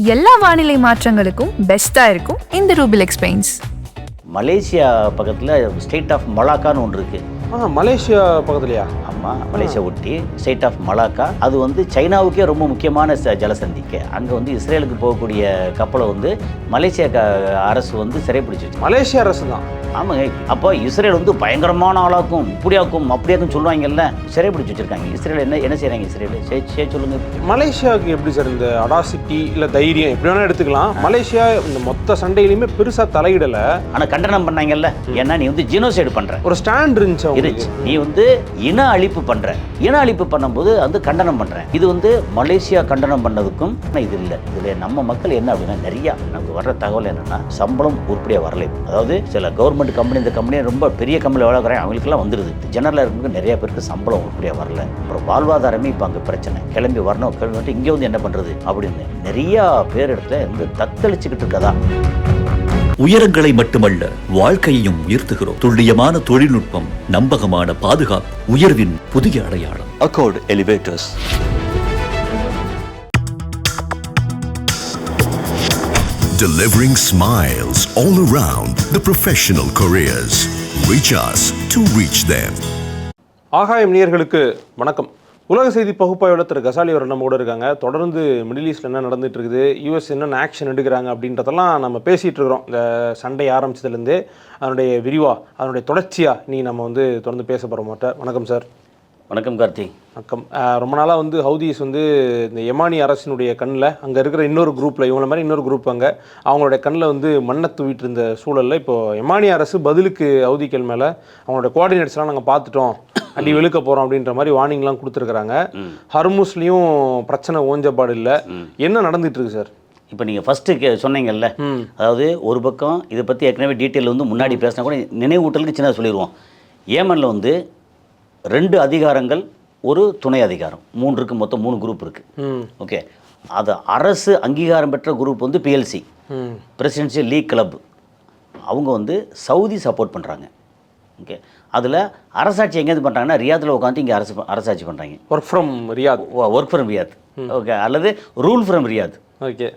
எல்லா வானிலை மாற்றங்களுக்கும் பெஸ்ட்டாக இருக்கும் இந்த ரூபில் எக்ஸ்பிளைன்ஸ். மலேசியா பக்கத்தில் ஸ்டேட் ஆஃப் மலாக்கான்னு ஒன்று இருக்குது. மலேசியா பக்கத்துலையா? ஆமாம், மலேசியா ஒட்டி ஸ்டேட் ஆஃப் மலாக்கா. அது வந்து சைனாவுக்கே ரொம்ப முக்கியமான ஜலசந்திக்கு. அங்கே வந்து இஸ்ரேலுக்கு போகக்கூடிய கப்பலை வந்து மலேசியா அரசு வந்து சிறைப்பிடிச்சிருச்சு. மலேசியா அரசு தான்? ஆமாங்க. அப்போ இஸ்ரேல் வந்து பயங்கரமான ஆளாக்கும், இப்படியாக்கும் அப்படியாக்கும் சொல்லுவாங்கல்ல, சிறைப்பிடிச்சு வச்சுருக்காங்க. இஸ்ரேல் என்ன செய்கிறாங்க? இஸ்ரேல் சொல்லுங்கள். மலேசியாவுக்கு எப்படி சார் இந்த அடாசிட்டி இல்லை தைரியம் எப்படி வேணால் எடுத்துக்கலாம். மலேசியா இந்த மொத்த சண்டையிலையுமே பெருசாக தலையிடலை, ஆனால் கண்டனம் பண்ணாங்கல்ல. ஏன்னா நீ வந்து ஜினோசைடு பண்ணுற ஒரு ஸ்டாண்ட் இருந்துச்சு. நீ வந்து இன அழிப்பு பண்ற. இன அழிப்பு பண்ணும்போது வந்து கண்டனம் பண்றேன். இது வந்து மலேசியா கண்டனம் பண்ணதுக்கும் இது இல்லை. இதுல நம்ம மக்கள் என்ன அப்படின்னா, நிறைய நமக்கு வர்ற தகவல் என்னன்னா, சம்பளம் உருப்படியா வரல. அதாவது சில கவர்மெண்ட் கம்பெனி, இந்த கம்பெனி ரொம்ப பெரிய கம்பெனி வேலை அவங்களுக்குலாம் வந்துருது. ஜெனரலாக இருக்கிறவங்க நிறைய பேருக்கு சம்பளம் உருப்படியா வரல. அப்புறம் வாழ்வாதாரமே இப்போ அங்கே பிரச்சனை. கிளம்பி வரணும், கிளம்பி இங்கே வந்து என்ன பண்றது அப்படின்னு நிறைய பேர் இடத்துல வந்து தத்தளிச்சுக்கிட்டு இருக்கதா. உயரங்களை மட்டுமல்ல, வாழ்க்கையையும் உயர்த்துகிறோம். துல்லியமான தொழில்நுட்பம், நம்பகமான பாதுகாப்பு, உயர்வின் புதிய அடையாளம். Accord elevators. Delivering smiles all around the professional careers. Reach us to reach them. ஆகாயம் நேயர்களுக்கு வணக்கம். உலக செய்தி பகுப்பாய்வில் திரு கசாலி அவர் நம்ம கூட இருக்காங்க. தொடர்ந்து மிடில் ஈஸ்டில் என்ன நடந்துட்டு இருக்குது, யூஎஸ் என்னென்ன ஆக்ஷன் எடுக்கிறாங்க அப்படின்றதெல்லாம் நம்ம பேசிகிட்டு இருக்கிறோம். இந்த சண்டை ஆரம்பிச்சதுலேருந்தே அதனுடைய அதனுடைய தொடர்ச்சியாக நீ நம்ம வந்து தொடர்ந்து பேச போகிற மாட்டேன். வணக்கம் சார். வணக்கம் கார்த்தி. வணக்கம். ரொம்ப நாளாக வந்து ஹவுதீஸ் வந்து இந்த யமானி அரசினுடைய கண்ணில், அங்கே இருக்கிற இன்னொரு குரூப்பில், இவங்கள மாதிரி இன்னொரு குரூப் அங்கே அவங்களுடைய கண்ணில் வந்து மண்ணை தூவிட்டு இருந்த சூழலில் இப்போது யமானி அரசு பதிலுக்கு ஹவுதிகள் மேலே அவங்களோட கோஆர்டினேட்ஸ்லாம் நாங்கள் பார்த்துட்டோம், அடி வெளுக்க போகிறோம் அப்படின்ற மாதிரி வார்னிங்லாம் கொடுத்துருக்குறாங்க. ஹர்முஸ்லேயும் பிரச்சனை ஓஞ்சப்பாடு இல்லை. என்ன நடந்துட்டு இருக்கு சார்? இப்போ நீங்கள் ஃபஸ்ட்டு சொன்னீங்கல்ல, அதாவது ஒரு பக்கம் இதை பற்றி ஏற்கனவே டீட்டெயில் வந்து முன்னாடி பேசினா கூட நினைவூட்டலுக்கு சின்னதாக சொல்லிடுவோம். ஏமனில் வந்து 2 அதிகாரங்கள், ஒரு துணை அதிகாரம், 3 மொத்தம் 3 குரூப் இருக்குது. ஓகே, அது அரசு அங்கீகாரம் பெற்ற குரூப் வந்து பிஎல்சி, பிரசிடென்சியல் லீக் கிளப். அவங்க வந்து சவுதி சப்போர்ட் பண்ணுறாங்க. ஓகே, அதில் அரசாட்சி எங்கேருந்து பண்ணுறாங்கன்னா, ரியாத்தில் உட்காந்து இங்கே அரசாட்சி பண்ணுறாங்க. Work from Riyadh. ஓகே, அல்லது ரூல் ஃப்ரம் ரியாத். ஓகே,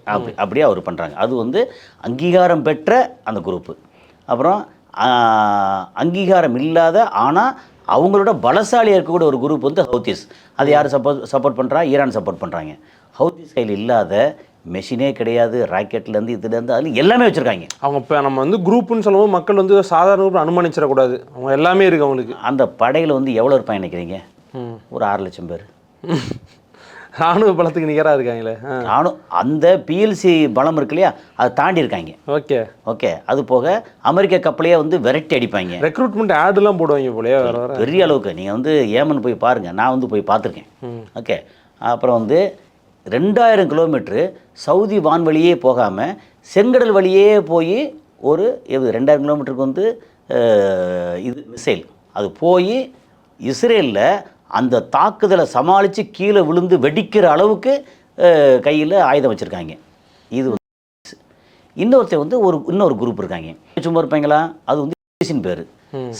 அப்படியே அவர் பண்ணுறாங்க. அது வந்து அங்கீகாரம் பெற்ற அந்த குரூப்பு. அப்புறம் அங்கீகாரம் இல்லாத ஆனால் அவங்களோட பலசாலியாக இருக்கக்கூடிய ஒரு குரூப் வந்து ஹவுதீஸ். அது யார் சப்போர்ட் பண்ணுறா? ஈரான் சப்போர்ட் பண்ணுறாங்க. ஹவுதீஸ் கையில் இல்லாத மெஷினே கிடையாது, ராக்கெட்லேருந்து இதுலேருந்து அதில் எல்லாமே வச்சுருக்காங்க. அவங்க இப்போ நம்ம வந்து குரூப்புன்னு சொல்லும்போது மக்கள் வந்து சாதாரண அனுமானிச்சிடக்கூடாது, அவங்க எல்லாமே இருக்குது அவங்களுக்கு. அந்த படையில் வந்து எவ்வளோ இருப்பாங்க நினைக்கிறீங்க? ஒரு 6 லட்சம் பேர். ராணுவ பலத்துக்கு நிகராக இருக்காங்களே. அந்த பிஎல்சி பலம் இருக்கு இல்லையா, அதை தாண்டி இருக்காங்க. ஓகே, அது போக அமெரிக்க கப்பலையே வந்து விரட்டி அடிப்பாங்க. ரெக்ரூட்மெண்ட் ஆடுலாம் போடுவாங்க போலையே பெரிய அளவுக்கு. நீங்கள் வந்து ஏமன் போய் பாருங்கள், நான் வந்து போய் பார்த்துருக்கேன். ஓகே, அப்புறம் வந்து 2000 கிலோமீட்ரு சவுதி வான்வழியே போகாமல் செங்கடல் வழியே போய் ஒரு 2000 கிலோமீட்டருக்கு வந்து இது மிசைல் அது போய் இஸ்ரேலில் அந்த தாக்குதலை சமாளித்து கீழே விழுந்து வெடிக்கிற அளவுக்கு கையில் ஆயுதம் வச்சுருக்காங்க. இது இன்னொருத்தர் வந்து இன்னொரு குரூப் இருக்காங்க, சும்மா இருப்பாங்களா, அது வந்து பேர்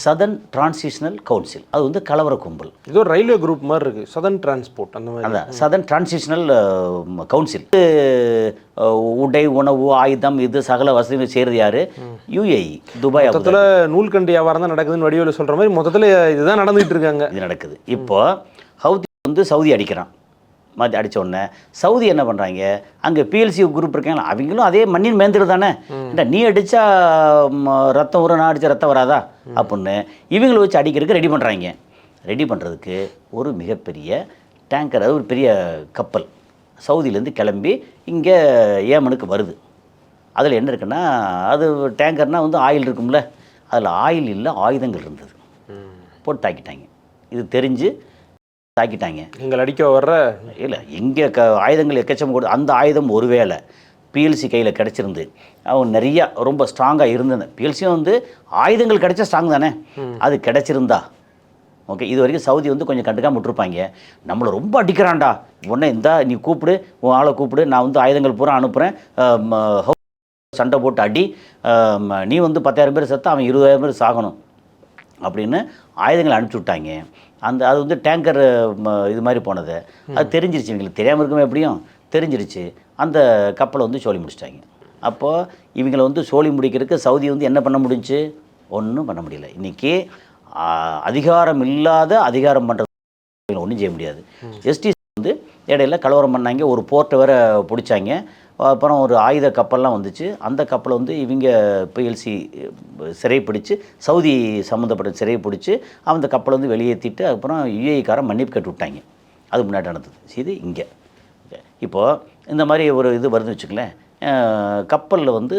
சதர்ன் டிரான்சிஷனல் கவுன்சில். அது வந்து கலவர கும்பல். இது ஒரு ரயில்வே குரூப் மாதிரி இருக்குது, சதர்ன் டிரான்ஸ்போர்ட் அந்த மாதிரி. அதான் சதர்ன் டிரான்சிஷனல் கவுன்சில். உடை, உணவு, ஆயுதம், இது சகல வசதிகள் செய்கிறது யார்? UAE, Dubai. மொத்தத்தில் நூல்கண்டு வியாபாரம் தான் நடக்குதுன்னு வடிவில் சொல்கிற மாதிரி மொத்தத்தில் இதுதான் நடந்துகிட்டு இருக்காங்க. இது நடக்குது. இப்போ ஹவுதி வந்து சவுதி அடிக்கிறான். மாற்றி அடித்த உடனே சவுதி என்ன பண்ணுறாங்க, அங்கே பிஎல்சி குரூப் இருக்காங்களா, அவங்களும் அதே மண்ணின் மேந்திரு தானே. நீ அடித்தா ரத்தம் வரும், நான் அடித்தா ரத்தம் வராதா அப்படின்னு இவங்களை வச்சு அடிக்கிறதுக்கு ரெடி பண்ணுறாங்க. ரெடி பண்ணுறதுக்கு ஒரு மிகப்பெரிய டேங்கர், அது ஒரு பெரிய கப்பல் சவுதியிலேருந்து கிளம்பி இங்கே ஏமனுக்கு வருது. அதில் என்ன இருக்குன்னா, அது டேங்கர்னால் வந்து ஆயில் இருக்கும்ல, அதில் ஆயில் இல்லை, ஆயுதங்கள் இருந்தது. போட்டு தாக்கிட்டாங்க. இது தெரிஞ்சு தாக்கிட்டாங்க. எங்களை அடிக்க வர்ற இல்லை, இங்கே ஆயுதங்கள் எக்கச்சம் கொடுத்து அந்த ஆயுதம் ஒருவேளை பிஎல்சி கையில் கிடச்சிருந்து அவங்க நிறையா ரொம்ப ஸ்ட்ராங்காக இருந்தது. பிஎல்சியும் வந்து ஆயுதங்கள் கிடைச்சா ஸ்ட்ராங் தானே, அது கிடச்சிருந்தா ஓகே. இது வரைக்கும் சவுதி வந்து கொஞ்சம் கண்டுக்காம விட்டுருப்பாங்க. நம்மளை ரொம்ப அடிக்கிறான்டா, உடனே இந்தா நீ கூப்பிடு, உன் ஆளை கூப்பிடு, நான் வந்து ஆயுதங்கள் பூரா அனுப்புகிறேன், சண்டை போட்டு அடி, நீ வந்து 10,000 பேர் செத்தா அவன் 20,000 பேர் சாகணும் அப்படின்னு ஆயுதங்களை அனுப்பிச்சி விட்டாங்க. அது வந்து டேங்கர் இது மாதிரி போனது. அது தெரிஞ்சிருச்சு, இவங்களுக்கு தெரியாமல் இருக்குமே, எப்படியும் தெரிஞ்சிருச்சு. அந்த கப்பலை வந்து சோழி முடிச்சிட்டாங்க. அப்போது இவங்களை வந்து சோழி முடிக்கிறதுக்கு சவுதி வந்து என்ன பண்ண முடிஞ்சு? ஒன்றும் பண்ண முடியல. இன்றைக்கி அதிகாரம் இல்லாத அதிகாரம் பண்ணுறது ஒன்றும் செய்ய முடியாது. எஸ்டிசி வந்து இடையில கலவரம் பண்ணாங்க, ஒரு போர்ட்டை வேற பிடிச்சாங்க. அப்புறம் ஒரு ஆயுத கப்பல்லாம் வந்துச்சு. அந்த கப்பலை வந்து இவங்க பிஎல்சி சிறை பிடிச்சி, சவுதி சம்மந்தப்பட்ட சிறை பிடிச்சி அந்த கப்பலை வந்து வெளியேற்றிட்டு அப்புறம் யுஏஇக்காரன் மன்னிப்பு கேட்டு விட்டாங்க. அது முன்னாடி நடந்தது. இது இங்கே இப்போது இந்த மாதிரி ஒரு இது வருதுன்னு வச்சுக்கலேன். கப்பலில் வந்து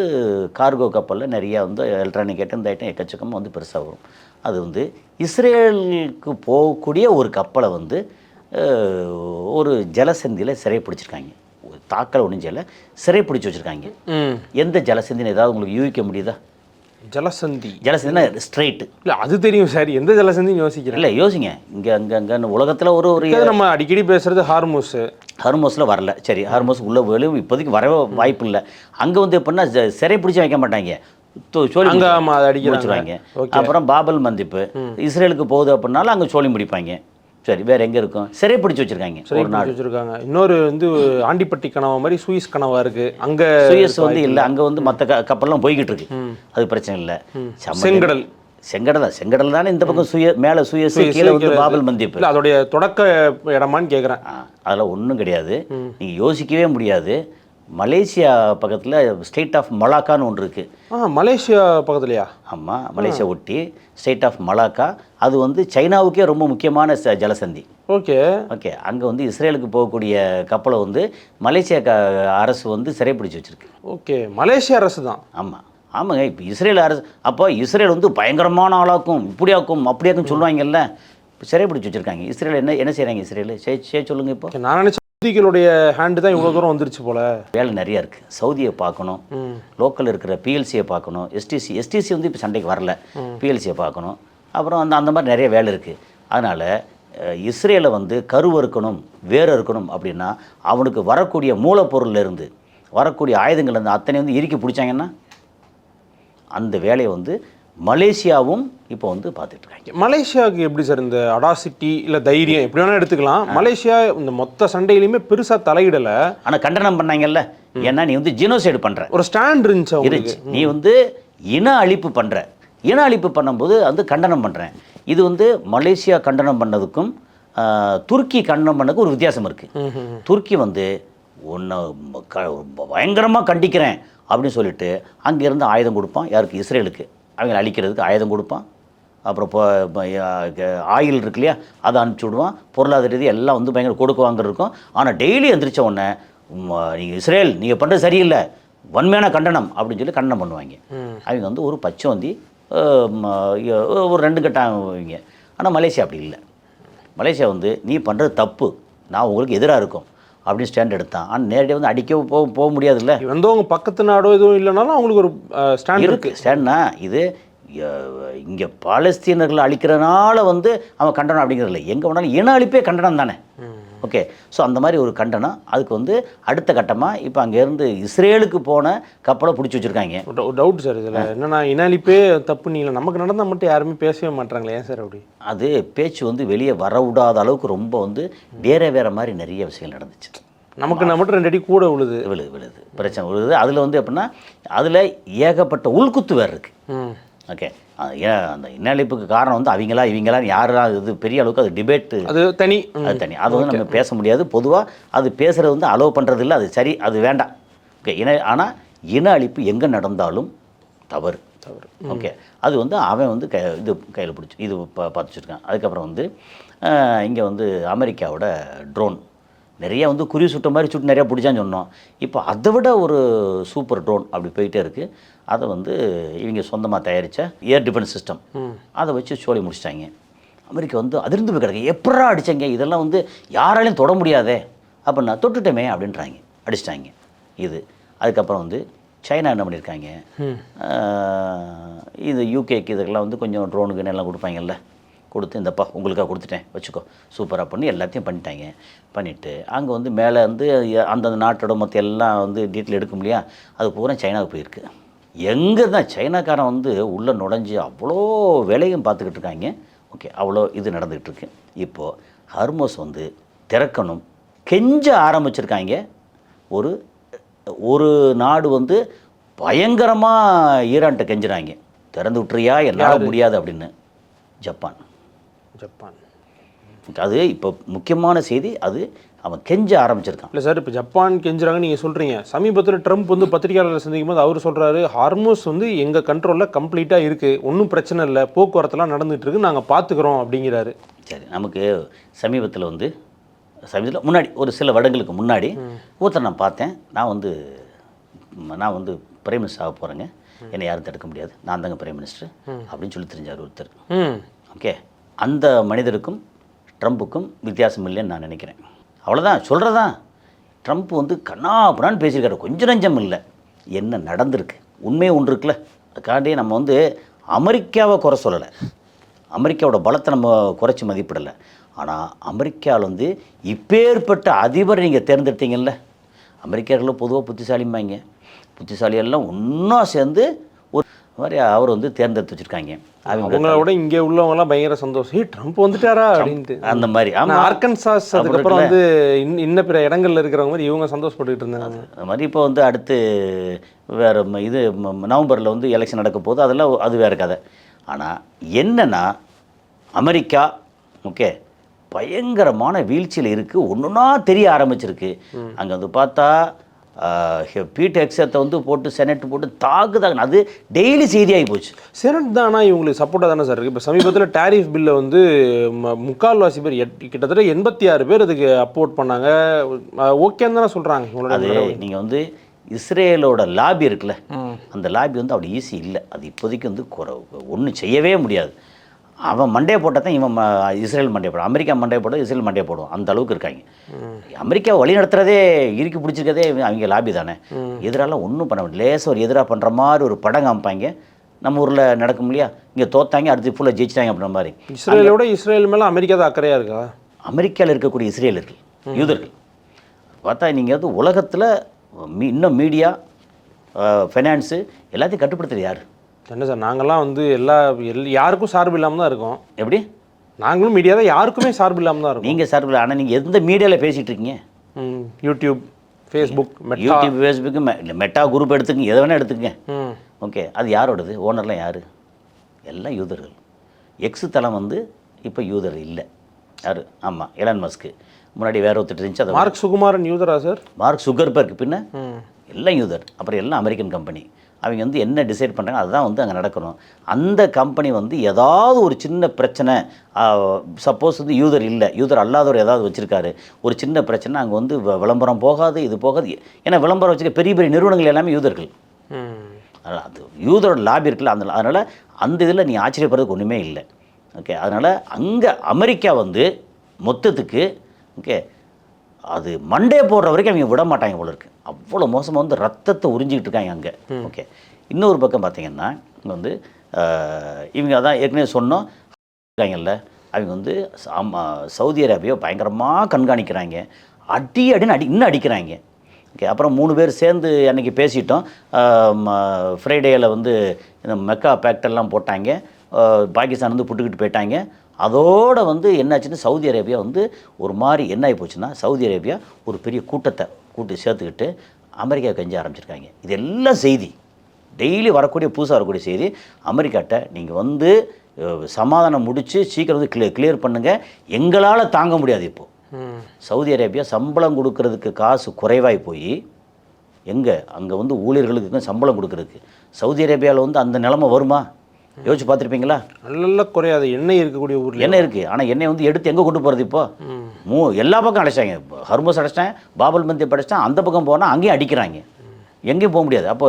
கார்கோ கப்பலில் நிறையா வந்து எலக்ட்ரானிக் ஐட்டம் இந்த ஐட்டம் எக்கச்சக்கமாக வந்து பெருசாக வரும். அது வந்து இஸ்ரேலுக்கு போகக்கூடிய ஒரு கப்பலை வந்து ஒரு ஜலசந்தியில் சிறை பிடிச்சிருக்காங்க. ஒரு தாக்கல் ஒன்றும் செய்யலை, சிறை பிடிச்சி வச்சுருக்காங்க. எந்த ஜலசந்தின்னு ஏதாவது உங்களுக்கு யூகிக்க முடியுதா? ஜலசந்தினா ஸ்ட்ரெயிட்டு இல்லை, அது தெரியும் சார். எந்த ஜலசந்தின்னு யோசிக்கிறேன். இல்லை, யோசிங்க. அங்கே உலகத்தில் ஒரு நம்ம அடிக்கடி பேசுகிறது ஹார்மோஸில் வரல. சரி, ஹார்மோஸ் உள்ள வேலும் இப்போதைக்கு வரவே வாய்ப்பு இல்லை. அங்கே வந்து எப்படின்னா சிறை பிடிச்சி வைக்க மாட்டாங்க, சோழி முடிச்சுருவாங்க. அப்புறம் பாபல் மந்திப்பு இஸ்ரேலுக்கு போகுது அப்படின்னாலும் அங்கே சோழி முடிப்பாங்க. சரி, வேற எங்கே இருக்கும்? சிறை பிடிச்சி வச்சிருக்காங்க. ஒரு நாள் வச்சிருக்காங்க. இன்னொரு வந்து ஆண்டிப்பட்டி கனவா மாதிரி சூயிஸ் கனவா இருக்கு. அங்கே சூயஸ் வந்து இல்லை, அங்கே வந்து மற்ற கப்பல்லாம் போய்கிட்டு இருக்கு. அது பிரச்சனை இல்லை. செங்கடல் தானே இந்த பக்கம் மேலே சூயஸ், கீழே வந்து பாபல் மந்திப்பு. அதோடைய தொடக்க இடமான்னு கேட்குறேன். அதெல்லாம் ஒன்றும் கிடையாது. நீங்கள் யோசிக்கவே முடியாது. மலேசியா பக்கத்தில் ஸ்டேட் ஆஃப் மலாக்கான்னு ஒன்று இருக்குது. மலேசியா பக்கத்துலையா? ஆமாம், மலேசியா ஒட்டி ஸ்டேட் ஆஃப் மலாக்கா. அது வந்து சைனாவுக்கே ரொம்ப முக்கியமான ஜலசந்தி. ஓகே, அங்கே வந்து இஸ்ரேலுக்கு போகக்கூடிய கப்பலை வந்து மலேசியா அரசு வந்து சிறைப்பிடிச்சு வச்சுருக்கு. ஓகே, மலேசியா அரசு தான். ஆமாங்க. இப்போ இஸ்ரேல் அரசு, அப்போ இஸ்ரேல் வந்து பயங்கரமான ஆளாக்கும், இப்படியாக்கும் அப்படியாக்கும் சொல்லுவாங்கல்ல, சிறைப்பிடிச்சு வச்சுருக்காங்க. இஸ்ரேல் என்ன செய்கிறாங்க? இஸ்ரேல் சொல்லுங்கள். இப்போ நான் நினச்சேன் சவுதிகளுடைய ஹேண்டு தான் இவ்வளோ தூரம் வந்துருச்சு போல. வேலை நிறையா இருக்குது. சவுதியை பார்க்கணும், லோக்கல் இருக்கிற பிஎல்சியை பார்க்கணும். எஸ்டிசி வந்து இப்போ சண்டைக்கு வரல, பிஎல்சியை பார்க்கணும். அப்புறம் அந்த மாதிரி நிறைய வேலை இருக்குது. அதனால் இஸ்ரேலை வந்து கருவறுக்கணும், வேறு இருக்கணும் அப்படின்னா அவனுக்கு வரக்கூடிய மூலப்பொருள்லேருந்து வரக்கூடிய ஆயுதங்கள்லேருந்து அத்தனை வந்து இறுக்கி பிடிச்சாங்கன்னா அந்த வேலையை வந்து மலேசியாவும் இப்போ வந்து பார்த்துட்டு இருக்காங்க. மலேசியாவுக்கு எப்படி சார் இந்த அடாசிட்டி இல்லை தைரியம் எப்படி வேணால் எடுத்துக்கலாம். மலேசியா இந்த மொத்த சண்டையிலையுமே பெருசாக தலையிடலை, ஆனால் கண்டனம் பண்ணாங்கல்ல. ஏன்னா நீ வந்து ஜினோசைடு பண்ணுற ஒரு ஸ்டாண்ட் இருந்துச்சு. நீ வந்து இன அழிப்பு பண்ணுற. இன அழிப்பு பண்ணும்போது வந்து கண்டனம் பண்ணுறேன். இது வந்து மலேசியா கண்டனம் பண்ணதுக்கும் துருக்கி கண்டனம் பண்ணதுக்கும் ஒரு வித்தியாசம் இருக்குது. துருக்கி வந்து ஒன்று பயங்கரமாக கண்டிக்கிறேன் அப்படின்னு சொல்லிட்டு அங்கேருந்து ஆயுதம் கொடுப்பான். யாருக்கு? இஸ்ரேலுக்கு. அவங்க அழிக்கிறதுக்கு ஆயுதம் கொடுப்பான். அப்புறம் இப்போ ஆயில் இருக்கு இல்லையா, அதை அனுப்பிச்சி விடுவான். பொருளாதார ரீதி எல்லாம் வந்து பயங்கர கொடுக்க வாங்க இருக்கும். ஆனால் டெய்லி எந்திரிச்ச உடனே நீங்கள் இஸ்ரேல் நீங்கள் பண்ணுறது சரியில்லை, வன்மையான கண்டனம் அப்படின்னு சொல்லி கண்டனம் பண்ணுவாங்க. அவங்க வந்து ஒரு பச்சைவந்தி ஒரு 2 கட்டாங்க. ஆனால் மலேசியா அப்படி இல்லை. மலேசியா வந்து நீ பண்ணுறது தப்பு, நான் உங்களுக்கு எதிராக இருக்கும் அப்படின்னு ஸ்டாண்ட் எடுத்தான். ஆனால் நேரடியாக வந்து அடிக்க போக முடியாதுல்ல. வந்து அவங்க பக்கத்து நாடோ எதுவும் இல்லைனாலும் அவங்களுக்கு ஒரு ஸ்டாண்ட் இருக்குது. ஸ்டாண்ட்னா இது இங்கே பாலஸ்தீனர்களை அழிக்கிறனால வந்து அவன் கண்டனம் அப்படிங்கிறது இல்லை. எங்கே வேணாலும் இன அழிப்பே கண்டனம் தானே. ஓகே, ஸோ அந்த மாதிரி ஒரு கண்டனம். அதுக்கு வந்து அடுத்த கட்டமாக இப்போ அங்கேருந்து இஸ்ரேலுக்கு போன கப்பலை பிடிச்சி வச்சுருக்காங்க. டவுட் சார் இதில் என்னென்னா, இன அழிப்பே தப்பு நீங்கள நமக்கு நடந்தால் மட்டும் யாருமே பேசவே மாட்டாங்களே, ஏன் சார் அப்படி? அது பேச்சு வந்து வெளியே வர விடாத அளவுக்கு ரொம்ப வந்து வேறு மாதிரி நிறைய விஷயங்கள் நடந்துச்சு. நமக்கு மட்டும் 2 அடி கூட விழுது பிரச்சனை விழுது. அதில் வந்து எப்படின்னா அதில் ஏகப்பட்ட உள்குத்து வேறு இருக்குது. ஓகே, அந்த இன அழிப்புக்கு காரணம் வந்து இவங்களா யாரா, இது பெரிய அளவுக்கு அது டிபேட்டு, அது தனி. அது வந்து நம்ம பேச முடியாது. பொதுவாக அது பேசுகிறது வந்து அலோவ் பண்ணுறது இல்லை, அது சரி, அது வேண்டாம். ஓகே, ஆனால் இன அழிப்பு எங்கே நடந்தாலும் தவறு. ஓகே, அது வந்து அவன் வந்து கையில் பிடிச்சி இது பார்த்து வச்சுருக்கான். அதுக்கப்புறம் வந்து இங்கே வந்து அமெரிக்காவோட ட்ரோன் நிறையா வந்து குறி சுட்ட மாதிரி சுட்டு நிறையா பிடிச்சான்னு சொன்னோம். இப்போ அதை விட ஒரு சூப்பர் ட்ரோன் அப்படி போயிட்டே இருக்குது. அதை வந்து இவங்க சொந்தமாக தயாரித்த ஏர் டிஃபென்ஸ் சிஸ்டம் அதை வச்சு சோழி முடிச்சிட்டாங்க. அமெரிக்கா வந்து அதிர்ந்து போய் கிடக்கு. எப்படா அடித்தாங்க, இதெல்லாம் வந்து யாராலையும் தொட முடியாதே அப்படின்னா தொட்டுட்டோமே அப்படின்றாங்க, அடிச்சிட்டாங்க இது. அதுக்கப்புறம் வந்து சைனா என்ன பண்ணியிருக்காங்க, இது யூகேக்கு இதுக்கெல்லாம் வந்து கொஞ்சம் ட்ரோனுக்குன்னு எல்லாம் கொடுப்பாங்கல்ல, கொடுத்து இந்தப்பா உங்களுக்காக கொடுத்துட்டேன் வச்சுக்கோ சூப்பராக பண்ணி எல்லாத்தையும் பண்ணிட்டாங்க. பண்ணிவிட்டு அங்கே வந்து மேலே வந்து அந்தந்த நாட்டோட மொத்தம் எல்லாம் வந்து டீட்டெயில் எடுக்க முடியா, அது பூரா சைனாவுக்கு போயிருக்கு. எங்கே தான் சைனாக்காரன் வந்து உள்ளே நுழைஞ்சி அவ்வளோ வேலையும் பார்த்துக்கிட்டு இருக்காங்க. ஓகே, அவ்வளோ இது நடந்துக்கிட்டு இருக்கு. இப்போது ஹர்மோஸ் வந்து திறக்கணும் கெஞ்ச ஆரம்பிச்சிருக்காங்க ஒரு ஒரு நாடு வந்து பயங்கரமாக ஈரான்கிட்ட கெஞ்சுறாங்க, திறந்து விட்டுறியா என்னால் முடியாது அப்படின்னு. ஜப்பான். அது இப்போ முக்கியமான செய்தி, அது அவன் கெஞ்ச ஆரம்பிச்சிருக்கான். இல்லை சார், இப்போ ஜப்பான் கெஞ்சுறாங்க நீங்கள் சொல்கிறீங்க. சமீபத்தில் ட்ரம்ப் வந்து பத்திரிகையாளர்களை சந்திக்கும் போது அவர் சொல்கிறாரு, ஹார்மோஸ் வந்து எங்கள் கண்ட்ரோலில் கம்ப்ளீட்டாக இருக்குது, ஒன்றும் பிரச்சனை இல்லை, போக்குவரத்துலாம் நடந்துகிட்டு இருக்கு, நாங்கள் பார்த்துக்குறோம் அப்படிங்கிறாரு. சரி, நமக்கு சமீபத்தில் முன்னாடி ஒரு சில வருடங்களுக்கு முன்னாடி ஒருத்தர் நான் பார்த்தேன். நான் வந்து பிரைம் மினிஸ்டர் ஆக போகிறேங்க, என்னை யாரும் தடுக்க முடியாது, நான் தாங்க பிரைம் மினிஸ்டர் அப்படின்னு சொல்லி தெரிஞ்சார் ஒருத்தர். ஓகே, அந்த மனிதருக்கும் ட்ரம்ப்புக்கும் வித்தியாசம் இல்லைன்னு நான் நினைக்கிறேன். அவ்வளோதான் சொல்கிறதான். ட்ரம்ப் வந்து கண்ணாப்புறான்னு பேசியிருக்காரு, கொஞ்சம் நஞ்சம் இல்லை. என்ன நடந்திருக்கு, உண்மையே ஒன்று இருக்குல்ல. அதுக்காண்டி நம்ம வந்து அமெரிக்காவை குறை சொல்லலை, அமெரிக்காவோட பலத்தை நம்ம குறைச்சி மதிப்பிடலை. ஆனால் அமெரிக்காவில் வந்து இப்பேற்பட்ட அதிபர் நீங்கள் தேர்ந்தெடுத்தீங்கல்ல, அமெரிக்கர்கள் பொதுவாக புத்திசாலிம்பாங்க, புத்திசாலியெல்லாம் ஒன்றா சேர்ந்து ஒரு மாதிரி அவர் வந்து தேர்ந்தெடுத்து வச்சுருக்காங்க. அவங்களோட இங்கே உள்ளவங்கலாம் பயங்கர சந்தோஷம், ட்ரம்ப் வந்துட்டாரா அப்படின்ட்டு அந்த மாதிரி. ஆமாம், ஆர்கன்சாஸ் அதுக்கப்புறம் வந்து இன்ன பிற இடங்கள்ல இருக்கிறவங்க மாதிரி இவங்க சந்தோஷப்பட்டுக்கிட்டு இருந்தாங்க. அது மாதிரி இப்போ வந்து அடுத்து வேறு இது நவம்பரில் வந்து எலெக்ஷன் நடக்க போகுது, அதெல்லாம் அது வேறு கதை. ஆனால் என்னென்னா அமெரிக்கா ஓகே பயங்கரமான வீழ்ச்சியில் இருக்குது, ஒன்றுனா தெரிய ஆரம்பிச்சிருக்கு. அங்கே வந்து பார்த்தா பீட் எக்ஸத்தை வந்து போட்டு செனட் போட்டு தாக்குதாங்க, அது டெய்லி செய்தியாகி போச்சு. செனட் தானா இவங்களுக்கு சப்போர்ட்டாக தானே சார் இருக்குது. இப்போ சமீபத்தில் டேரிஃப் பில்லை வந்து முக்கால்வாசி பேர் கிட்டத்தட்ட 86 பேர் அதுக்கு அப்போர்ட் பண்ணாங்க, ஓகேன்னு தானே சொல்கிறாங்க. அது நீங்கள் வந்து இஸ்ரேலோட லாபி இருக்குல்ல, அந்த லாபி வந்து அப்படி ஈஸி இல்லை. அது இப்போதைக்கு வந்து ஒன்றும் செய்யவே முடியாது. அவன் மண்டையை போட்டால் தான் இவன் இஸ்ரேல் மண்டையை போடும், அமெரிக்கா மண்டையை போடும், இஸ்ரேல் மண்டையை போடும், அந்த அளவுக்கு இருக்காங்க. அமெரிக்கா வழி நடத்துகிறதே இறுக்கி பிடிச்சிருக்கதே அவங்க லாபி தானே. எதிராலாம் ஒன்றும் பண்ண முடியாது. லேசாக ஒரு எதிராக பண்ணுற மாதிரி ஒரு படம் காமிப்பாங்க, நம்ம ஊரில் நடக்கும் இல்லையா, இங்கே தோத்தாங்க அடுத்து ஃபுல்லாக ஜெயிச்சிட்டாங்க அப்படின்ற மாதிரி. இஸ்ரேல் மேலே அமெரிக்கா தான் அக்கறையாக இருக்கா? அமெரிக்காவில் இருக்கக்கூடிய இஸ்ரேலர்கள் யூதர்கள் பார்த்தா நீங்கள் வந்து உலகத்தில் இன்னும் மீடியா ஃபைனான்ஸு எல்லாத்தையும் கட்டுப்படுத்துறது யார்? என்ன சார், நாங்கள்லாம் வந்து யாருக்கும் சார்பு இல்லாமல் தான் இருக்கோம். எப்படி? நாங்களும் மீடியா தான், யாருக்குமே சார்பு இல்லாமல் தான் இருக்கும். நீங்கள் சார்பு இல்லை, ஆனால் நீங்கள் எந்த மீடியாவில் பேசிகிட்டு இருக்கீங்க? யூடியூப், ஃபேஸ்புக், ஃபேஸ்புக்கு இல்லை மெட்டா குரூப் எடுத்துக்கங்க, எதை வேணால் எடுத்துக்கங்க. ஓகே, அது யாரோடது? ஓனர்லாம் யார்? எல்லாம் யூதர்கள். எக்ஸ் தளம் வந்து இப்போ யூதர் இல்லை. யார்? ஆமாம், எலான் மஸ்க்கு. முன்னாடி வேற ஒருத்தர் இருந்துச்சு, அது மார்க் சுகுமாரன் யூதரா சார்? மார்க் சுகர்பர்க் பின்ன எல்லாம் யூதர். அப்புறம் எல்லாம் அமெரிக்கன் கம்பெனி. அவங்க வந்து என்ன டிசைட் பண்ணுறாங்க அதுதான் வந்து அங்கே நடக்கணும். அந்த கம்பெனி வந்து ஏதாவது ஒரு சின்ன பிரச்சனை, சப்போஸ் வந்து யூதர் இல்லை, யூதர் அல்லாதவர் ஏதாவது வச்சுருக்காரு, ஒரு சின்ன பிரச்சனை, அங்கே வந்து விளம்பரம் போகாது, இது போகாது. ஏன்னா விளம்பரம் வச்சுக்க பெரிய பெரிய நிறுவனங்கள் எல்லாமே யூதர்கள். அதனால் அது யூதரோட லாபி இருக்குல்ல, அதனால் அந்த இதில் நீ ஆச்சரியப்படுறதுக்கு ஒன்றுமே இல்லை. ஓகே, அதனால் அங்கே அமெரிக்கா வந்து மொத்தத்துக்கு ஓகே அது மண்டே போடுற வரைக்கும் அவங்க விட மாட்டாங்க போல இருக்குது. அவ்வளோ மோசமாக வந்து ரத்தத்தை உறிஞ்சிக்கிட்டு இருக்காங்க அங்கே. ஓகே, இன்னொரு பக்கம் பார்த்தீங்கன்னா இங்கே வந்து இவங்க அதான் ஏற்கனவே சொன்னோம் இருக்காங்கல்ல, அவங்க வந்து சவுதி அரேபியா பயங்கரமாக கண்காணிக்கிறாங்க, அடின்னு இன்னும் அடிக்கிறாங்க. ஓகே, அப்புறம் 3 பேர் சேர்ந்து அன்றைக்கி பேசிட்டோம். ஃப்ரைடேயில் வந்து இந்த மெக்கா பேக்டெல்லாம் போட்டாங்க, பாகிஸ்தான் வந்து புட்டுக்கிட்டு போயிட்டாங்க. அதோடு வந்து என்னாச்சுன்னு சவுதி அரேபியா வந்து ஒரு மாதிரி என்ன ஆகி போச்சுன்னா, சவுதி அரேபியா ஒரு பெரிய கூட்டத்தை சேர்த்துக்கிட்டு அமெரிக்கா கெஞ்ச ஆரம்பிச்சிருக்காங்க. இது எல்லாம் செய்தி டெய்லி வரக்கூடிய புதுசாக வரக்கூடிய செய்தி. அமெரிக்காட்ட நீங்கள் வந்து சமாதானம் முடித்து சீக்கிரம் வந்து கிளியர் பண்ணுங்கள், எங்களால் தாங்க முடியாது. இப்போது சவுதி அரேபியா சம்பளம் கொடுக்கறதுக்கு காசு குறைவாகி போய் அங்கே வந்து ஊழியர்களுக்கு சம்பளம் கொடுக்குறதுக்கு சவுதி அரேபியாவில் வந்து அந்த நிலைமை வருமா? யோசிச்சு பார்த்துருப்பீங்களா? நல்ல குறையாது எண்ணெய் இருக்கக்கூடிய ஊரில் எண்ணெய் இருக்குது, ஆனால் எண்ணெய் வந்து எடுத்து எங்கே கொண்டு போகிறது? இப்போ எல்லா பக்கம் அடைச்சிட்டாங்க. ஹர்மோஸ் அடைச்சிட்டேன், பாபல் மந்தியை அடைச்சிட்டேன், அந்த பக்கம் போனால் அங்கேயும் அடிக்கிறாங்க, எங்கேயும் போக முடியாது. அப்போ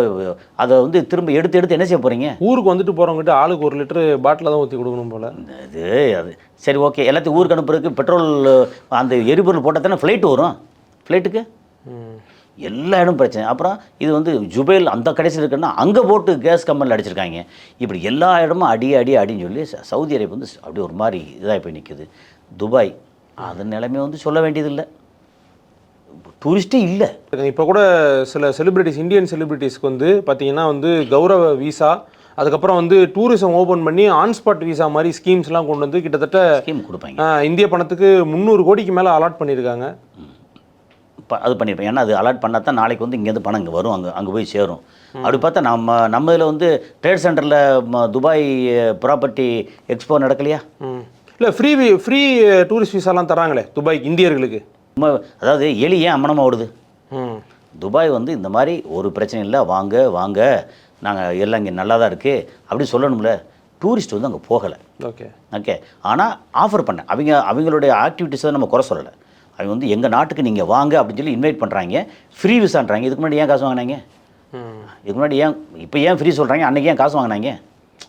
அதை வந்து திரும்ப எடுத்து என்ன செய்ய போகிறீங்க? ஊருக்கு வந்துட்டு போகிறவங்ககிட்ட ஆளுக்கு 1 லிட்டரு பாட்டில் தான் ஊற்றி கொடுக்கணும் போல். அது சரி, ஓகே, எல்லாத்தையும் ஊருக்கு அனுப்புறதுக்கு பெட்ரோல் அந்த எரிபொருள் போட்டால் தானே ஃப்ளைட் வரும். ஃப்ளைட்டுக்கு எல்லா இடம் பிரச்சனை. அப்புறம் இது வந்து ஜுபைல் அந்த கடைசியில் இருக்குன்னா அங்கே போட்டு கேஸ் கம்பெனியில் அடிச்சிருக்காங்க. இப்படி எல்லா இடமும் அடின்னு சொல்லி சவுதி அரேபியா வந்து அப்படி ஒரு மாதிரி இதாகி போய் நிற்குது. துபாய் அது நிலைமை வந்து சொல்ல வேண்டியதில்லை, டூரிஸ்ட்டே இல்லை. இப்போ கூட சில செலிபிரிட்டிஸ், இந்தியன் செலிபிரிட்டிஸ்க்கு வந்து பார்த்திங்கன்னா வந்து கௌரவ விசா, அதுக்கப்புறம் வந்து டூரிசம் ஓப்பன் பண்ணி ஆன்ஸ்பாட் விசா மாதிரி ஸ்கீம்ஸ்லாம் கொண்டு வந்து கிட்டத்தட்ட ஸ்கீம் கொடுப்பாங்க. இந்திய பணத்துக்கு 300 கோடிக்கு மேலே அலாட் பண்ணியிருக்காங்க. அது பண்ணியிருப்பேன். ஏன்னா அது அலாட் பண்ணால் தான் நாளைக்கு வந்து இங்கேருந்து பணம் இங்கே வரும், அங்கே போய் சேரும். அப்படி பார்த்தா நம்ம இதில் வந்து ட்ரேட் சென்டரில் துபாய் ப்ராப்பர்ட்டி எக்ஸ்போ நடக்கலையா? இல்லை ஃப்ரீ டூரிஸ்ட் விசாலாம் தராங்களே துபாய்க்கு இந்தியர்களுக்கு. அதாவது எலி ஏன் அம்மனமாக ஓடுது? துபாய் வந்து இந்த மாதிரி ஒரு பிரச்சனை இல்லை, வாங்க நாங்கள் எல்லாம் இங்கே நல்லா தான் இருக்குது அப்படி சொல்லணும்ல. டூரிஸ்ட் வந்து அங்கே போகலை. ஓகே ஆனால் ஆஃபர் பண்ணேன். அவங்களுடைய ஆக்டிவிட்டீஸை நம்ம குறை சொல்லலை. அவங்க வந்து எங்கள் நாட்டுக்கு நீங்கள் வாங்க அப்படின்னு சொல்லி இன்வைட் பண்ணுறாங்க, ஃப்ரீ விசான்றாங்க. இதுக்கு முன்னாடி ஏன் காசு வாங்கினாங்க? இதுக்கு முன்னாடி இப்போ ஏன் ஃப்ரீ சொல்கிறாங்க, அன்றைக்கி ஏன் காசு வாங்கினாங்க?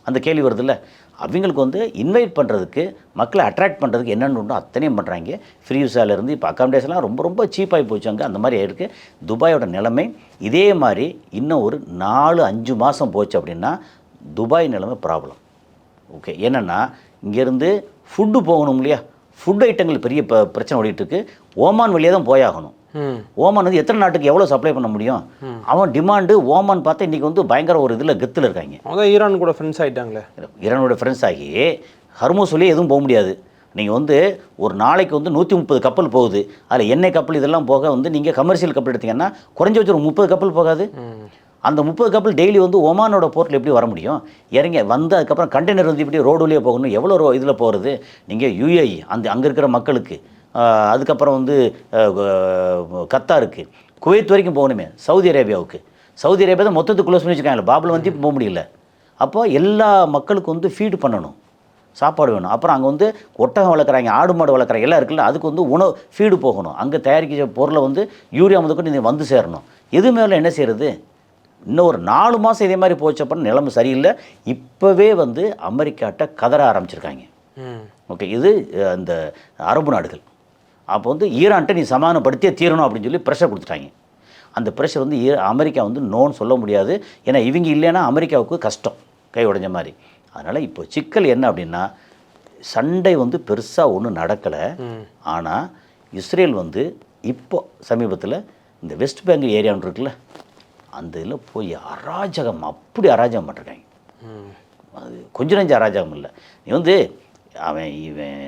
அந்த கேள்வி வருதுல்ல. அவங்களுக்கு வந்து இன்வைட் பண்ணுறதுக்கு, மக்களை அட்ராக்ட் பண்ணுறதுக்கு என்னென்னு உண்டோ அத்தனையும் பண்ணுறாங்க. ஃப்ரீ விசாலேருந்து இப்போ அக்காமடேஷன்லாம் ரொம்ப சீப்பாகி போச்சு அங்கே. அந்த மாதிரி ஆகிருக்கு துபாயோட நிலைமை. இதே மாதிரி இன்னும் ஒரு 4-5 மாதம் போச்சு அப்படின்னா துபாய் நிலைமை ப்ராப்ளம். ஓகே, என்னென்னா இங்கேருந்து ஃபுட்டு போகணும் இல்லையா? ஃபுட் ஐட்டங்கள் பெரிய பிரச்சனை ஓடிட்டுருக்கு. ஓமான் வழியாக தான் போயாகணும். ஓமான் வந்து எத்தனை நாட்டுக்கு எவ்வளோ சப்ளை பண்ண முடியும்? அவன் டிமாண்டு ஓமான் பார்த்தா இன்றைக்கி வந்து பயங்கர ஒரு இதில் கெத்தில் இருக்காங்க. அதான் ஈரான் கூட ஃப்ரெண்ட்ஸ் ஆகிட்டாங்களே. ஈரானோட ஃப்ரெண்ட்ஸ் ஆகி ஹர்மோஸ் வழியே எதுவும் போக முடியாது. நீங்கள் வந்து ஒரு நாளைக்கு வந்து 130 கப்பல் போகுது. அதில் எண்ணெய் கப்பல் இதெல்லாம் போக வந்து நீங்கள் கமர்ஷியல் கப்பல் எடுத்தீங்கன்னா குறைஞ்ச வச்சு ஒரு 30 கப்பல் போகாது. அந்த 30 கப்பல் டெய்லி வந்து ஒமானோட போர்ட்டில் எப்படி வர முடியும்? இறங்கி வந்து அதுக்கப்புறம் கண்டெய்னர் வந்து இப்படி ரோடு வழியாக போகணும். எவ்வளோ இதில் போகிறது? நீங்கள் யுஏஇ அங்கே இருக்கிற மக்களுக்கு, அதுக்கப்புறம் வந்து கத்தாருக்கு, குவைத் வரைக்கும் போகணுமே, சவுதி அரேபியாவுக்கு. சவுதி அரேபியா தான் மொத்தத்துக்கு க்ளோஸ் பண்ணி வச்சுருக்காங்க. பாபில் வந்து இப்போ போக முடியல. அப்போ எல்லா மக்களுக்கும் வந்து ஃபீடு பண்ணணும், சாப்பாடு வேணும். அப்புறம் அங்கே வந்து ஒட்டகம் வளர்க்குறாங்க, ஆடு மாடு வளர்க்குறாங்க, எல்லாம் இருக்குல்ல. அதுக்கு வந்து உணவு ஃபீடு போகணும். அங்கே தயாரிக்கிற பொருளை வந்து யூரியா முதற்கொண்டு நீங்கள் வந்து சேரணும். எதுவுமே என்ன செய்கிறது? இன்னும் ஒரு 4 மாதம் இதே மாதிரி போச்சப்பறம் நிலைமை சரியில்லை. இப்போவே வந்து அமெரிக்காட்ட கதற ஆரம்பிச்சிருக்காங்க. ஓகே, இது இந்த அரபு நாடுகள். அப்போ வந்து ஈரான்ட்ட நீ சமாதானப்படுத்தியே தீரணும் அப்படின்னு சொல்லி ப்ரெஷர் கொடுத்துட்டாங்க. அந்த ப்ரெஷர் வந்து அமெரிக்கா வந்து நோன்னு சொல்ல முடியாது. ஏன்னா இவங்க இல்லைன்னா அமெரிக்காவுக்கு கஷ்டம், கை உடைஞ்ச மாதிரி. அதனால் இப்போ சிக்கல் என்ன அப்படின்னா, சண்டை வந்து பெருசாக ஒன்றும் நடக்கலை. ஆனால் இஸ்ரேல் வந்து இப்போ சமீபத்தில் இந்த வெஸ்ட் பேங்க் ஏரியான்னு இருக்குல்ல, அந்த இதில் போய் அராஜகம், அப்படி அராஜகம் பண்ணிருக்காங்க. அது கொஞ்சம் நெஞ்ச அராஜகம் இல்லை. நீ வந்து இவன்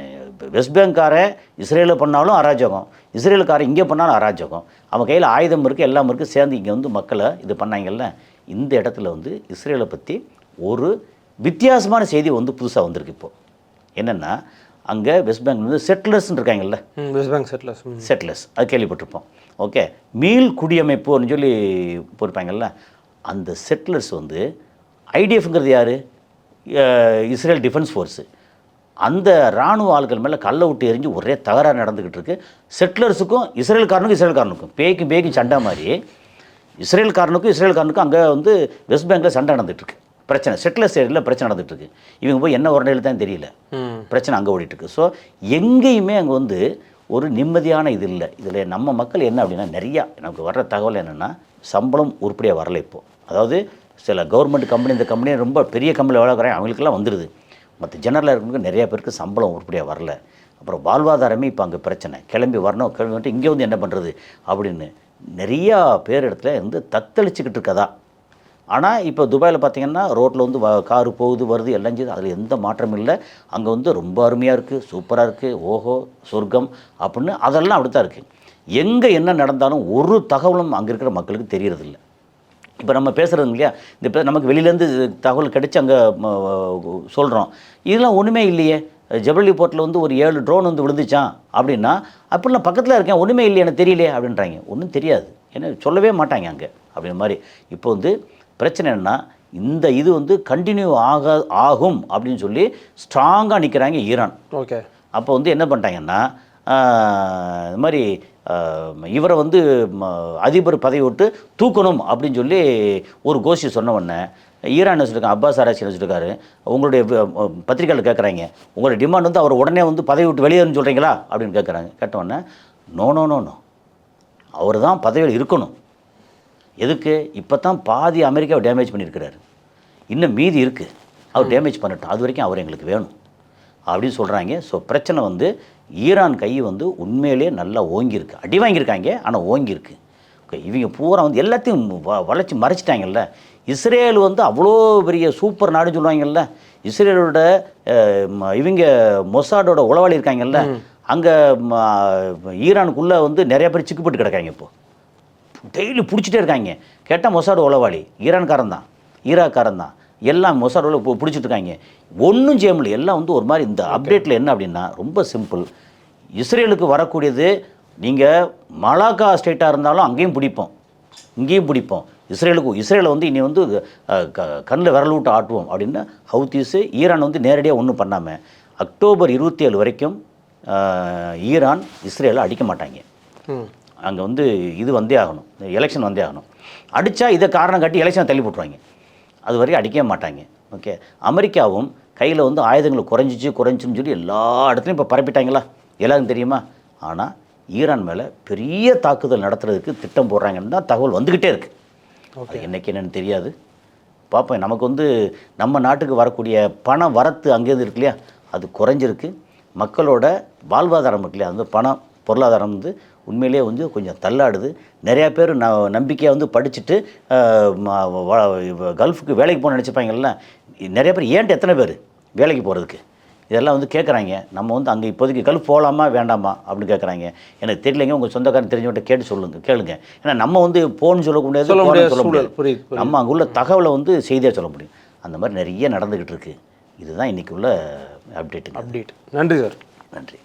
வெஸ்ட் பேங்க்காரன் இஸ்ரேலில் பண்ணாலும் அராஜகம், இஸ்ரேலுக்காரன் இங்கே பண்ணாலும் அராஜகம். அவன் கையில் ஆயுதம் இருக்குது, எல்லாம் இருக்குது, சேர்ந்து இங்கே வந்து மக்களை இது பண்ணாங்கல்ல. இந்த இடத்துல வந்து இஸ்ரேலை பற்றி ஒரு வித்தியாசமான செய்தி வந்து புதுசாக வந்திருக்கு. இப்போது என்னென்னா, அங்கே வெஸ்ட் பேங்க் வந்து செட்டிலர்ஸ்ன்னு இருக்காங்கல்ல, வெஸ்ட் பேங்க் செட்டிலர்ஸ் அது கேள்விப்பட்டிருப்போம். ஓகே, மீள் குடியமைப்புன்னு சொல்லி போயிருப்பாங்கல்ல. அந்த செட்டிலர்ஸ் வந்து ஐடிஎஃப்ங்கிறது யார்? Israel defence force. அந்த இராணுவ ஆள்கள் மேலே கல்லை விட்டு எரிஞ்சு ஒரே தகராறு நடந்துக்கிட்டு இருக்குது. செட்டிலர்ஸுக்கும் இஸ்ரேல்காரனுக்கும் பேய்க்கும் சண்டை மாதிரி இஸ்ரேல்காரனுக்கும் அங்கே வந்து வெஸ்ட் பேங்கில் சண்டை நடந்துகிட்ருக்கு. பிரச்சனை செட்டிலர்ஸ் ஏரியாவில் பிரச்சனை நடந்துகிட்ருக்கு. இவங்க போய் என்ன உரண்டையில் தான் தெரியல, பிரச்சனை அங்கே ஓடிட்டுருக்கு. ஸோ எங்கேயுமே அங்கே வந்து ஒரு நிம்மதியான இது இல்லை. இதில் நம்ம மக்கள் என்ன அப்படின்னா, நிறையா நமக்கு வர்ற தகவல் என்னென்னா, சம்பளம் உருப்படியாக வரலை இப்போது. அதாவது சில கவர்மெண்ட் கம்பெனி, இந்த கம்பெனி ரொம்ப பெரிய கம்பெனி எவ்வளோ இருக்கிறாங்க அவங்களுக்கெல்லாம் வந்துடுது. மற்ற ஜெனரலாக இருக்கிறவங்க நிறையா பேருக்கு சம்பளம் உருப்படியாக வரல. அப்புறம் வாழ்வாதாரமே இப்போ அங்கே பிரச்சனை. கிளம்பி வந்துட்டு இங்கே வந்து என்ன பண்ணுறது அப்படின்னு நிறையா பேர் இடத்துல வந்து தத்தளிச்சுக்கிட்டு இருக்கதா. ஆனால் இப்போ துபாயில் பார்த்திங்கன்னா ரோட்டில் வந்து காரு போகுது வருது எல்லாம் செய்யுது, அதில் எந்த மாற்றமும் இல்லை. அங்கே வந்து ரொம்ப அருமையாக இருக்குது, சூப்பராக இருக்குது, ஓஹோ சொர்க்கம் அப்படின்னு அதெல்லாம் அப்படி தான் இருக்குது. எங்கே என்ன நடந்தாலும் ஒரு தகவலும் அங்கே இருக்கிற மக்களுக்கு தெரியறதில்லை. இப்போ நம்ம பேசுகிறது இல்லையா, இந்த இப்போ நமக்கு வெளியிலேருந்து தகவல் கிடச்சி அங்கே சொல்கிறோம். இதெல்லாம் ஒன்றுமே இல்லையே. ஜபலி போர்ட்டில் வந்து ஒரு 7 ட்ரோன் வந்து விழுந்துச்சான் அப்படின்னா, அப்படிலாம் பக்கத்தில் இருக்கேன், ஒன்றுமே இல்லையே, எனக்கு தெரியலையே அப்படின்றாங்க. ஒன்றும் தெரியாது, ஏன்னா சொல்லவே மாட்டாங்க அங்கே அப்படின்ற மாதிரி. இப்போ வந்து பிரச்சனை என்னென்னா, இந்த இது வந்து கண்டினியூ ஆகும் அப்படின்னு சொல்லி ஸ்ட்ராங்காக நிற்கிறாங்க ஈரான். ஓகே, அப்போ வந்து என்ன பண்ணிட்டாங்கன்னா, இது மாதிரி இவரை வந்து அதிபர் பதவி விட்டு தூக்கணும் அப்படின்னு சொல்லி ஒரு கோஷ்டி சொன்ன உடனே ஈரான் என்ன சொல்லியிருக்காங்க, அப்பாஸ் ஆராய்ச்சி என்ன சொல்லியிருக்காரு, உங்களுடைய பத்திரிகையில் கேட்குறாங்க, உங்களுடைய டிமாண்ட் வந்து அவர் உடனே வந்து பதவி விட்டு வெளியேறுன்னு சொல்கிறீங்களா அப்படின்னு கேட்குறாங்க. கேட்டவுடனே நோ அவர் தான் பதவியில் இருக்கணும். எதுக்கு? இப்போ தான் பாதி அமெரிக்காவை டேமேஜ் பண்ணியிருக்கிறாரு, இன்னும் மீதி இருக்குது, அவர் டேமேஜ் பண்ணட்டும், அது வரைக்கும் அவர் எங்களுக்கு வேணும் அப்படின்னு சொல்கிறாங்க. ஸோ பிரச்சனை வந்து ஈரான் கை வந்து உண்மையிலே நல்லா ஓங்கியிருக்கு. அடி வாங்கியிருக்காங்க, ஆனால் ஓங்கியிருக்கு. இவங்க பூரா வந்து எல்லாத்தையும் வளைச்சி மறைச்சிட்டாங்கல்ல. இஸ்ரேல் வந்து அவ்வளோ பெரிய சூப்பர் நாடுன்னு சொல்லுவாங்கல்ல. இஸ்ரேலோட இவங்க மொசாடோட உளவாளி இருக்காங்கல்ல, அங்கே ஈரானுக்குள்ளே வந்து நிறைய பேர் சிக்குப்பட்டு கிடக்காங்க. இப்போது டெய்லி பிடிச்சிட்டே இருக்காங்க. கேட்டால் மொசாடு உளவாளி, ஈரான்காரன் தான், ஈராக்காரன் தான், எல்லாம் மொசாடு பிடிச்சிட்டு இருக்காங்க. ஒன்றும் செய்ய முடியல. எல்லாம் வந்து ஒரு மாதிரி. இந்த அப்டேட்டில் என்ன அப்படின்னா ரொம்ப சிம்பிள். இஸ்ரேலுக்கு வரக்கூடியது நீங்கள் மலாக்கா ஸ்டேட்டாக இருந்தாலும் அங்கேயும் பிடிப்போம், இங்கேயும் பிடிப்போம். இஸ்ரேலை வந்து இனி வந்து கண்ணில் விரல் விட்டு ஆட்டுவோம் அப்படின்னு ஹவுத்தீஸு ஈரான் வந்து நேரடியாக ஒன்றும் பண்ணாமல் அக்டோபர் 27 வரைக்கும் ஈரான் இஸ்ரேலை அடிக்க மாட்டாங்க. அங்கே வந்து இது வந்தே ஆகணும், எலெக்ஷன் வந்தே ஆகணும். அடித்தா இதை காரணம் காட்டி எலெக்ஷனை தள்ளி போட்டுருவாங்க. அது வரைக்கும் அடிக்கவே மாட்டாங்க. ஓகே. அமெரிக்காவும் கையில் வந்து ஆயுதங்கள் குறைஞ்சின்னு சொல்லி எல்லா இடத்துலையும் இப்போ பரப்பிட்டாங்களா, எல்லாருக்கும் தெரியுமா. ஆனால் ஈரான் மேலே பெரிய தாக்குதல் நடத்துறதுக்கு திட்டம் போடுறாங்கன்னு தான் தகவல் வந்துக்கிட்டே இருக்குது. அது என்றைக்கு என்னென்னு தெரியாது, பார்ப்பேன். நமக்கு வந்து நம்ம நாட்டுக்கு வரக்கூடிய பண வரத்து அங்கேருந்து இருக்கு இல்லையா, அது குறைஞ்சிருக்கு. மக்களோட வாழ்வாதாரம் இருக்கு இல்லையா, அந்த பணம் பொருளாதாரம் வந்து உண்மையிலேயே வந்து கொஞ்சம் தள்ளாடுது. நிறையா பேர் நம்பிக்கையாக வந்து படிச்சுட்டு கல்ஃபுக்கு வேலைக்கு போகணும்னு நினச்சிப்பாங்கல்ல, நிறைய பேர் ஏன்ட்டு எத்தனை பேர் வேலைக்கு போகிறதுக்கு இதெல்லாம் வந்து கேட்குறாங்க. நம்ம வந்து அங்கே இப்போதைக்கு கல்ஃப் போகலாமா வேண்டாமா அப்படின்னு கேட்குறாங்க. எனக்கு தெரியலைங்க, உங்கள் சொந்தக்காரன் தெரிஞ்சவன்ட்ட கேட்டு கேளுங்க. ஏன்னா நம்ம வந்து போன்னு சொல்ல முடியாது, சொல்ல முடியாது. நம்ம அங்கே உள்ள தகவலை வந்து செய்தியாக சொல்ல முடியும். அந்த மாதிரி நிறைய நடந்துக்கிட்டு இருக்குது. இதுதான் இன்றைக்கி உள்ள அப்டேட். நன்றி சார். நன்றி.